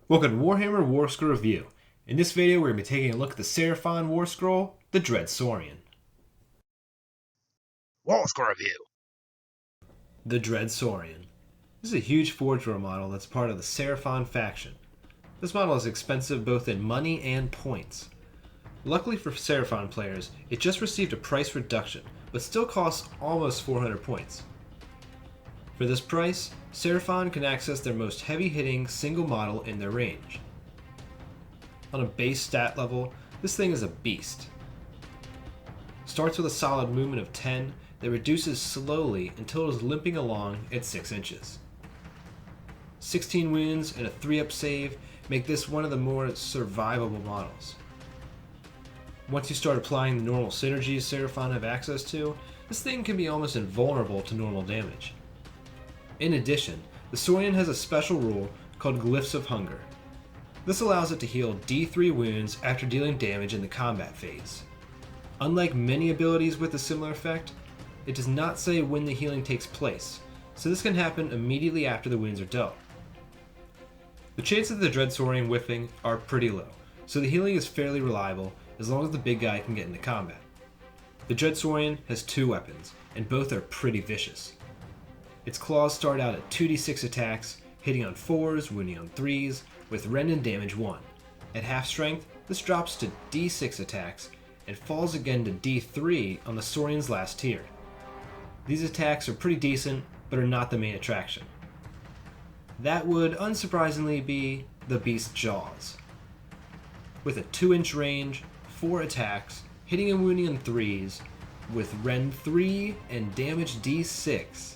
Welcome to Warhammer Warscroll Review. In this video, we're going to be taking a look at the Saurian Warscroll, the Dread Saurian. Warscroll Review. The Dread Saurian. This is a huge Forge World model that's part of the Saurian faction. This model is expensive both in money and points. Luckily for Saurian players, it just received a price reduction, but still costs almost 400 points. For this price, Saurian can access their most heavy-hitting single model in their range. On a base stat level, this thing is a beast. Starts with a solid movement of 10 that reduces slowly until it is limping along at 6 inches. 16 wounds and a 3-up save make this one of the more survivable models. Once you start applying the normal synergies Saurian have access to, this thing can be almost invulnerable to normal damage. In addition, the Saurian has a special rule called Glyphs of Hunger. This allows it to heal D3 wounds after dealing damage in the combat phase. Unlike many abilities with a similar effect, it does not say when the healing takes place, so this can happen immediately after the wounds are dealt. The chances of the Dread Saurian whiffing are pretty low, so the healing is fairly reliable as long as the big guy can get into combat. The Dread Saurian has 2 weapons, and both are pretty vicious. Its claws start out at 2d6 attacks, hitting on 4s, wounding on 3s, with rend and damage 1. At half strength, this drops to d6 attacks, and falls again to d3 on the Saurian's last tier. These attacks are pretty decent, but are not the main attraction. That would unsurprisingly be the Beast's Jaws. With a 2-inch range, 4 attacks, hitting and wounding on 3s, with rend 3 and damage d6.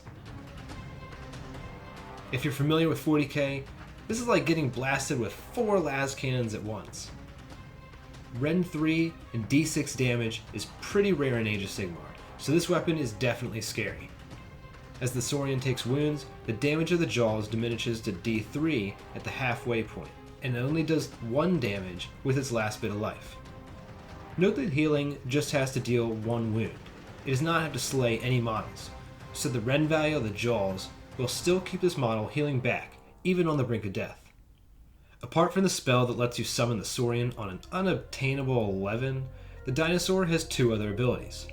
If you're familiar with 40k, this is like getting blasted with 4 las cannons at once. Rend 3 and d6 damage is pretty rare in Age of Sigmar, so this weapon is definitely scary. As the Saurian takes wounds, the damage of the jaws diminishes to d3 at the halfway point, and it only does 1 damage with its last bit of life. Note that healing just has to deal 1 wound. It does not have to slay any models, so the rend value of the jaws will still keep this model healing back, even on the brink of death. Apart from the spell that lets you summon the Saurian on an unobtainable 11, the dinosaur has 2 other abilities.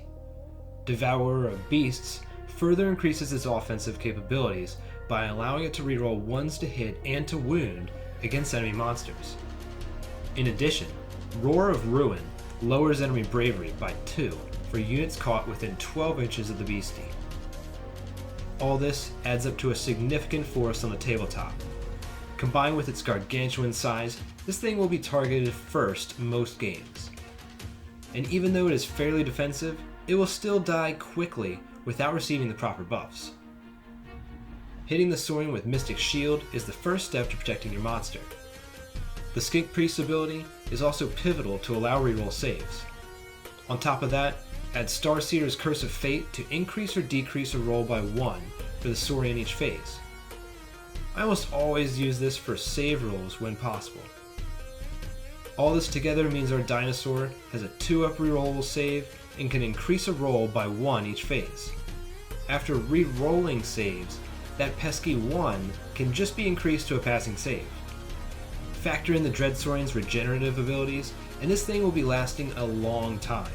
Devourer of Beasts further increases its offensive capabilities by allowing it to reroll 1s to hit and to wound against enemy monsters. In addition, Roar of Ruin lowers enemy bravery by 2 for units caught within 12 inches of the beastie. All this adds up to a significant force on the tabletop. Combined with its gargantuan size, this thing will be targeted first most games. And even though it is fairly defensive, it will still die quickly without receiving the proper buffs. Hitting the Saurian with Mystic Shield is the first step to protecting your monster. The Skink Priest ability is also pivotal to allow reroll saves. On top of that, add Starseer's Curse of Fate to increase or decrease a roll by 1 for the Saurian each phase. I almost always use this for save rolls when possible. All this together means our dinosaur has a 2-up rerollable save and can increase a roll by 1 each phase. After re-rolling saves, that pesky 1 can just be increased to a passing save. Factor in the Dread Saurian's regenerative abilities, and this thing will be lasting a long time.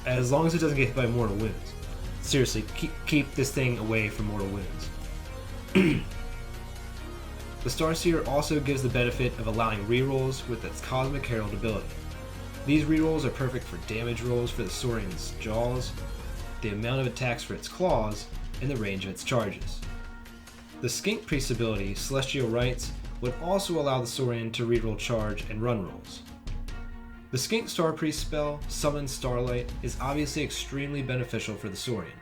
As long as it doesn't get hit by mortal wounds. Seriously, keep this thing away from mortal wounds. The Starseer also gives the benefit of allowing rerolls with its Cosmic Herald ability. These rerolls are perfect for damage rolls for the Saurian's jaws, the amount of attacks for its claws, and the range of its charges. The Skink Priest ability, Celestial Rites, would also allow the Saurian to reroll charge and run rolls. The Skink Star Priest spell, Summon Starlight, is obviously extremely beneficial for the Saurian,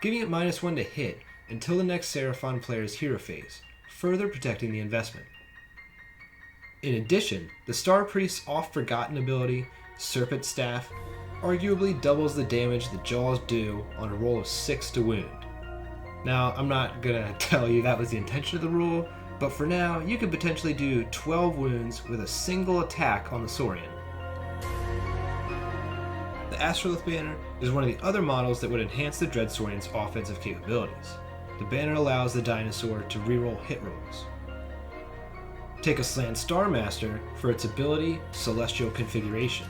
giving it -1 to hit until the next Saurian player's hero phase, further protecting the investment. In addition, the Star Priest's oft-forgotten ability, Serpent Staff, arguably doubles the damage the jaws do on a roll of 6 to wound. Now, I'm not gonna tell you that was the intention of the rule, but for now, you could potentially do 12 wounds with a single attack on the Saurian. The Astrolith banner is one of the other models that would enhance the Dread Saurian's offensive capabilities. The banner allows the dinosaur to reroll hit rolls. Take a Slan Star Master for its ability Celestial Configuration.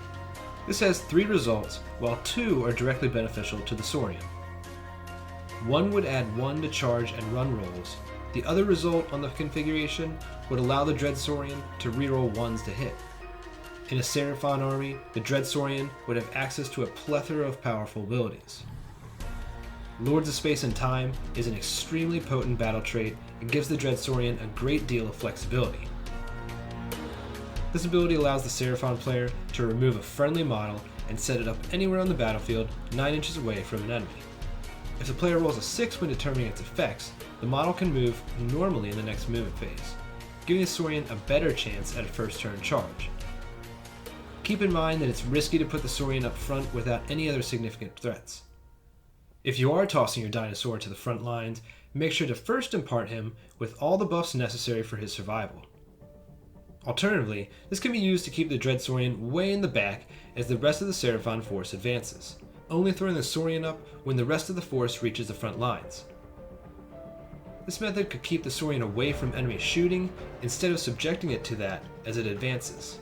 This has 3 results, while 2 are directly beneficial to the Saurian. One would add 1 to charge and run rolls. The other result on the configuration would allow the Dread Saurian to reroll 1s to hit. In a Seraphon army, the Dread Saurian would have access to a plethora of powerful abilities. Lords of Space and Time is an extremely potent battle trait and gives the Dread Saurian a great deal of flexibility. This ability allows the Seraphon player to remove a friendly model and set it up anywhere on the battlefield 9 inches away from an enemy. If the player rolls a 6 when determining its effects, the model can move normally in the next movement phase, giving the Saurian a better chance at a first turn charge. Keep in mind that it's risky to put the Saurian up front without any other significant threats. If you are tossing your dinosaur to the front lines, make sure to first impart him with all the buffs necessary for his survival. Alternatively, this can be used to keep the Dread Saurian way in the back as the rest of the Seraphon force advances, only throwing the Saurian up when the rest of the force reaches the front lines. This method could keep the Saurian away from enemy shooting instead of subjecting it to that as it advances.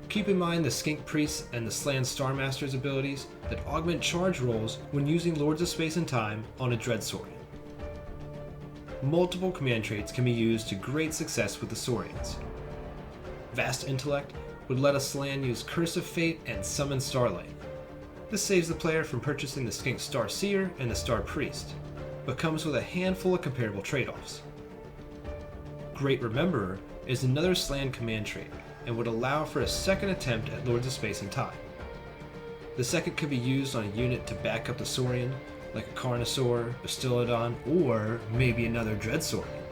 Keep in mind the Skink Priest and the Slan Star Master's abilities that augment charge rolls when using Lords of Space and Time on a Dread Saurian. Multiple command traits can be used to great success with the Saurians. Vast Intellect would let a Slan use Curse of Fate and Summon Starlight. This saves the player from purchasing the Skink Star Seer and the Star Priest, but comes with a handful of comparable trade-offs. Great Rememberer is another Slan command trait and would allow for a second attempt at Lords of Space and Time. The second could be used on a unit to back up the Saurian, like a Carnosaur, Bastiladon, or maybe another Dread Saurian.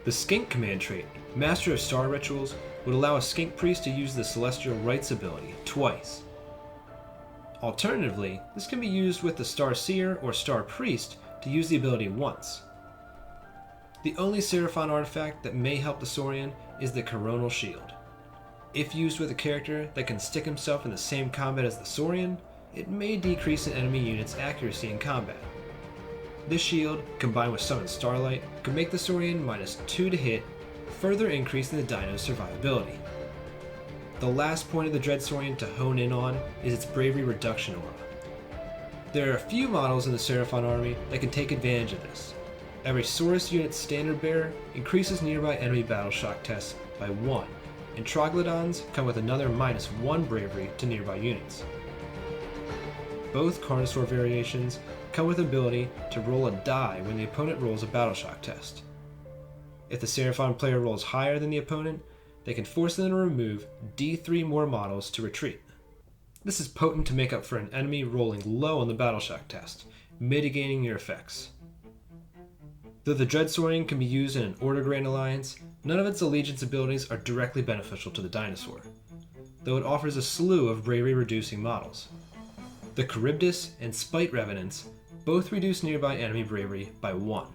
The Skink command trait, Master of Star Rituals, would allow a Skink Priest to use the Celestial Rites ability twice. Alternatively, this can be used with the Star Seer or Star Priest to use the ability once. The only Seraphon artifact that may help the Saurian is the Coronal Shield. If used with a character that can stick himself in the same combat as the Saurian, it may decrease an enemy unit's accuracy in combat. This shield, combined with Summon Starlight, could make the Saurian -2 to hit, further increasing the dino's survivability. The last point of the Dread Saurian to hone in on is its Bravery Reduction aura. There are a few models in the Seraphon army that can take advantage of this. Every Saurus unit's standard bearer increases nearby enemy battle shock tests by 1, and Troglodons come with another -1 bravery to nearby units. Both Carnosaur variations come with the ability to roll a die when the opponent rolls a battle shock test. If the Seraphon player rolls higher than the opponent, they can force them to remove D3 more models to retreat. This is potent to make up for an enemy rolling low on the battle shock test, mitigating your effects. Though the Dread Saurian can be used in an Order Grand Alliance, none of its allegiance abilities are directly beneficial to the dinosaur, though it offers a slew of bravery reducing models. The Charybdis and Spite Revenants both reduce nearby enemy bravery by 1.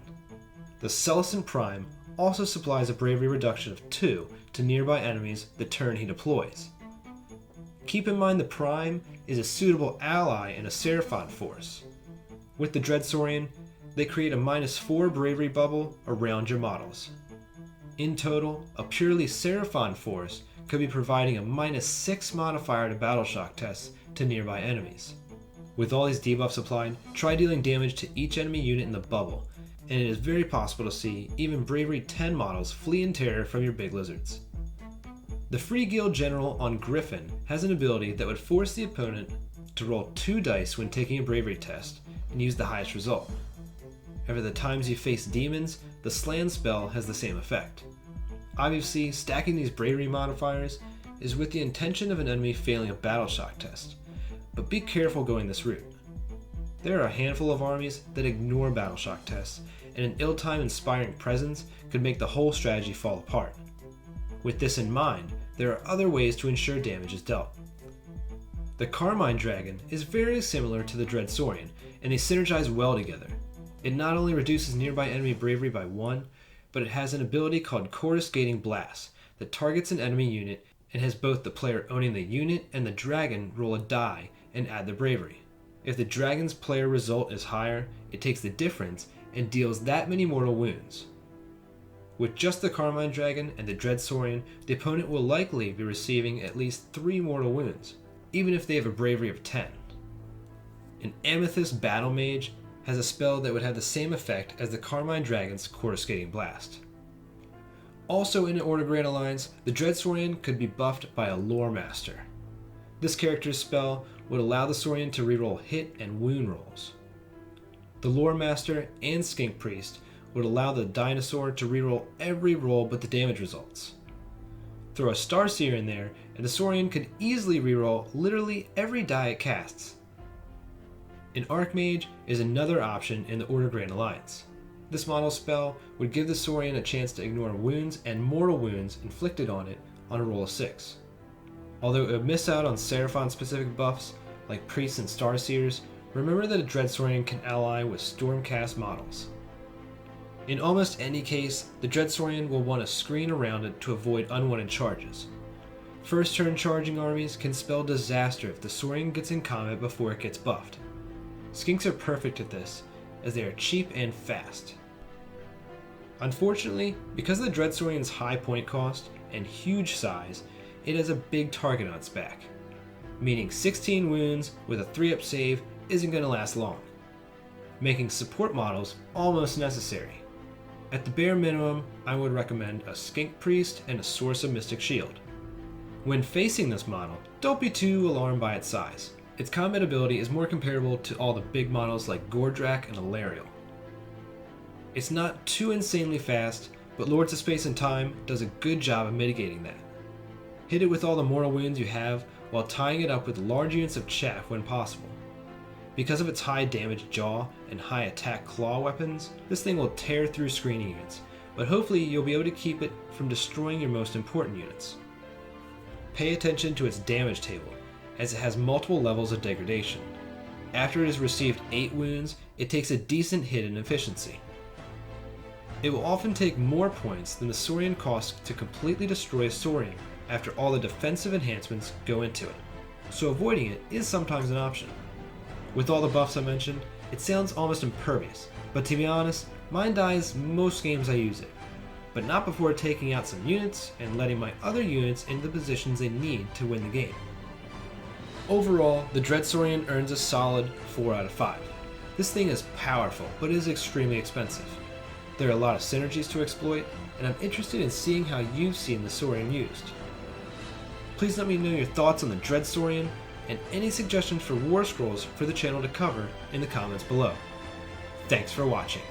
The Celestant Prime also supplies a bravery reduction of 2 to nearby enemies the turn he deploys. Keep in mind the Prime is a suitable ally in a Seraphon force. With the Dread Saurian, they create a -4 bravery bubble around your models. In total, a purely Seraphon force could be providing a -6 modifier to battle shock tests to nearby enemies. With all these debuffs applied, try dealing damage to each enemy unit in the bubble, and it is very possible to see even Bravery 10 models flee in terror from your big lizards. The Free Guild General on Griffin has an ability that would force the opponent to roll 2 dice when taking a Bravery test and use the highest result. Over the times you face demons, the Slan spell has the same effect. Obviously, stacking these Bravery modifiers is with the intention of an enemy failing a battle shock test, but be careful going this route. There are a handful of armies that ignore battle shock tests, and an ill-timed inspiring presence could make the whole strategy fall apart. With this in mind, there are other ways to ensure damage is dealt. The Carmine Dragon is very similar to the Dread Saurian, and they synergize well together. It not only reduces nearby enemy bravery by 1, but it has an ability called Coruscating Blast that targets an enemy unit and has both the player owning the unit and the dragon roll a die and add the bravery. If the dragon's player result is higher, it takes the difference and deals that many mortal wounds. With just the Carmine Dragon and the Dread Saurian, the opponent will likely be receiving at least 3 mortal wounds, even if they have a Bravery of 10. An Amethyst Battle Mage has a spell that would have the same effect as the Carmine Dragon's Coruscating Blast. Also in the Order Grand Alliance, the Dread Saurian could be buffed by a Lore Master. This character's spell would allow the Saurian to reroll hit and wound rolls. The Lore Master and Skink Priest would allow the dinosaur to reroll every roll but the damage results. Throw a Starseer in there, and the Saurian could easily reroll literally every die it casts. An Archmage is another option in the Order Grand Alliance. This model spell would give the Saurian a chance to ignore wounds and mortal wounds inflicted on it on a roll of 6. Although it would miss out on Seraphon-specific buffs like Priests and Starseers, remember that a Dread Saurian can ally with Stormcast models. In almost any case, the Dread Saurian will want to screen around it to avoid unwanted charges. First turn charging armies can spell disaster if the Saurian gets in combat before it gets buffed. Skinks are perfect at this, as they are cheap and fast. Unfortunately, because of the Dread Saurian's high point cost and huge size, it has a big target on its back, meaning 16 wounds with a 3-up save isn't going to last long, making support models almost necessary. At the bare minimum, I would recommend a Skink Priest and a Source of Mystic Shield. When facing this model, don't be too alarmed by its size. Its combat ability is more comparable to all the big models like Gordrak and Alariel. It's not too insanely fast, but Lords of Space and Time does a good job of mitigating that. Hit it with all the mortal wounds you have while tying it up with large units of chaff when possible. Because of its high damage jaw and high attack claw weapons, this thing will tear through screening units, but hopefully you'll be able to keep it from destroying your most important units. Pay attention to its damage table, as it has multiple levels of degradation. After it has received 8 wounds, it takes a decent hit in efficiency. It will often take more points than the Saurian costs to completely destroy a Saurian after all the defensive enhancements go into it, so avoiding it is sometimes an option. With all the buffs I mentioned, it sounds almost impervious, but to be honest, mine dies most games I use it, but not before taking out some units and letting my other units into the positions they need to win the game. Overall, the Dread Saurian earns a solid 4 out of 5. This thing is powerful, but it is extremely expensive. There are a lot of synergies to exploit, and I'm interested in seeing how you've seen the Saurian used. Please let me know your thoughts on the Dread Saurian, and any suggestions for war scrolls for the channel to cover in the comments below. Thanks for watching.